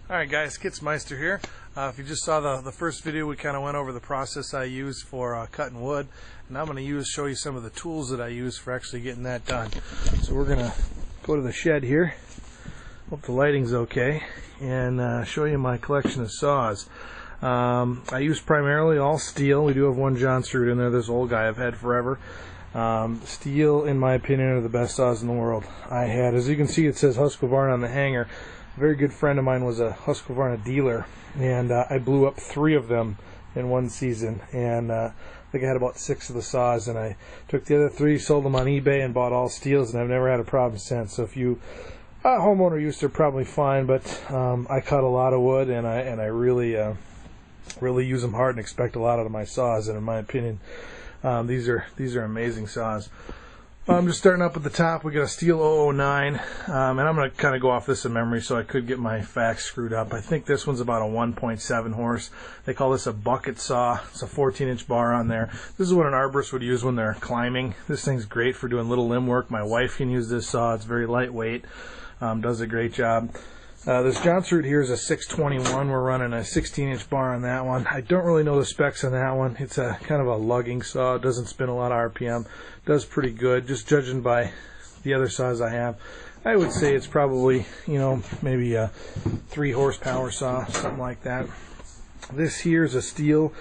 Alright guys, Kitzmeister here. If you just saw the first video, we kind of went over the process I use for cutting wood, and I'm going to show you some of the tools that I use for actually getting that done. So we're going to go to the shed here, hope the lighting's okay, and show you my collection of saws. I use primarily all Stihl. We do have one John Strude in there, this old guy I've had forever. Stihl, in my opinion, are the best saws in the world. I had, as you can see, it says Husqvarna on the hanger. A very good friend of mine was a Husqvarna dealer, and I blew up 3 of them in one season, and I think I had about 6 of the saws, and I took the other 3, sold them on eBay, and bought all Stihls, and I've never had a problem since. So if you homeowner use, they're probably fine, but I cut a lot of wood, and I really use them hard and expect a lot out of my saws, and in my opinion, these are amazing saws. I'm just starting up at the top. We got a Stihl 009, and I'm going to kind of go off this in memory, so I could get my facts screwed up. I think this one's about a 1.7 horse. They call this a bucket saw. It's a 14-inch bar on there. This is what an arborist would use when they're climbing. This thing's great for doing little limb work. My wife can use this saw. It's very lightweight. Does a great job. This John Strude here is a 621. We're running a 16-inch bar on that one. I don't really know the specs on that one. It's a kind of a lugging saw. It doesn't spin a lot of RPM. Does pretty good, just judging by the other saws I have. I would say it's probably, maybe a 3 horsepower saw, something like that. This here is a Stihl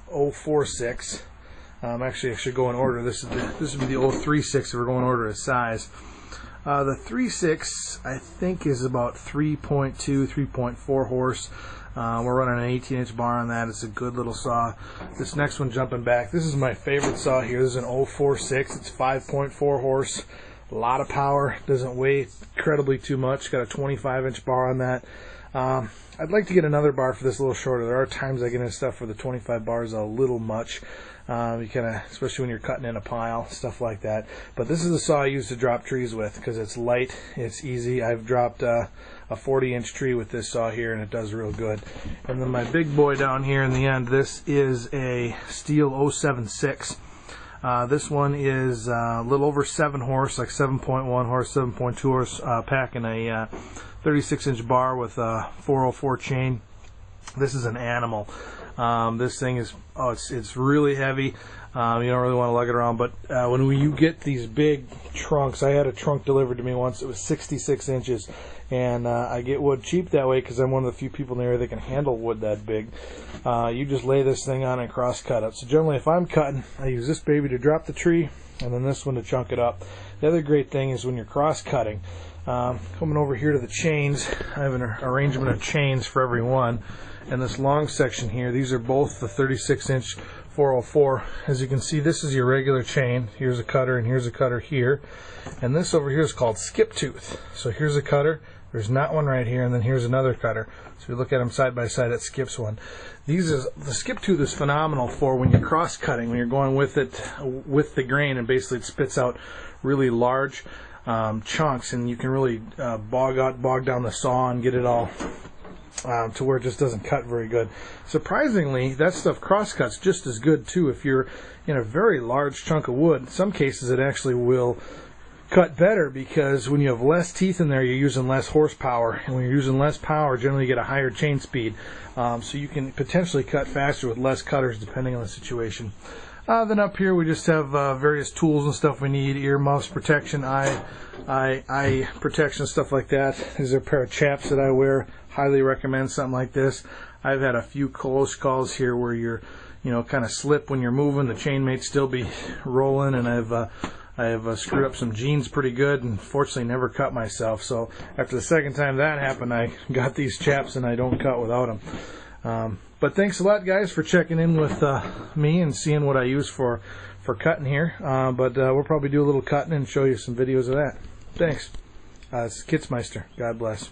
046. Actually, I should go in order. This would be the 036 if we're going in order of size. The 3.6 I think is about 3.2, 3.4 horse. We're running an 18-inch bar on that. It's a good little saw. This next one, jumping back, this is my favorite saw here. This is an 046. It's 5.4 horse. A lot of power. Doesn't weigh incredibly too much. Got a 25-inch bar on that. I'd like to get another bar for this a little shorter. There are times I get into stuff where the 25 bars are a little much. You kind of, especially when you're cutting in a pile, stuff like that. But this is the saw I use to drop trees with because it's light, it's easy. I've dropped a 40-inch tree with this saw here, and it does real good. And then my big boy down here in the end, this is a Stihl 076. This one is a little over 7 horse, like 7.1 horse, 7.2 horse, packing a 36-inch bar with a 404 chain. This is an animal. This thing is, it's really heavy. You don't really want to lug it around, but when you get these big trunks, I had a trunk delivered to me once. It was 66 inches, and I get wood cheap that way because I'm one of the few people in the area that can handle wood that big. You just lay this thing on and cross cut it. So generally, if I'm cutting, I use this baby to drop the tree, and then this one to chunk it up. The other great thing is when you're cross cutting, coming over here to the chains, I have an arrangement of chains for every one. And this long section here, these are both the 36-inch 404. As you can see, this is your regular chain. Here's a cutter, and here's a cutter here. And this over here is called skip tooth. So here's a cutter, there's not one right here, and then here's another cutter. So you look at them side by side, it skips one. The skip tooth is phenomenal for when you're cross cutting, when you're going with it with the grain, and basically it spits out really large chunks, and you can really bog down the saw and get it all to where it just doesn't cut very good. Surprisingly, that stuff cross cuts just as good too. If you're in a very large chunk of wood, in some cases it actually will cut better because when you have less teeth in there, you're using less horsepower, and when you're using less power, generally you get a higher chain speed. So you can potentially cut faster with less cutters depending on the situation. Then up here we just have various tools and stuff we need, earmuffs, protection, eye protection, stuff like that. These are a pair of chaps that I wear. Highly recommend something like this. I've had a few close calls here where you're, kind of slip when you're moving. The chain may still be rolling, and I have screwed up some jeans pretty good, and fortunately never cut myself. So after the second time that happened, I got these chaps, and I don't cut without them. But thanks a lot, guys, for checking in with me and seeing what I use for cutting here. But we'll probably do a little cutting and show you some videos of that. Thanks. It's Kitzmeister. God bless.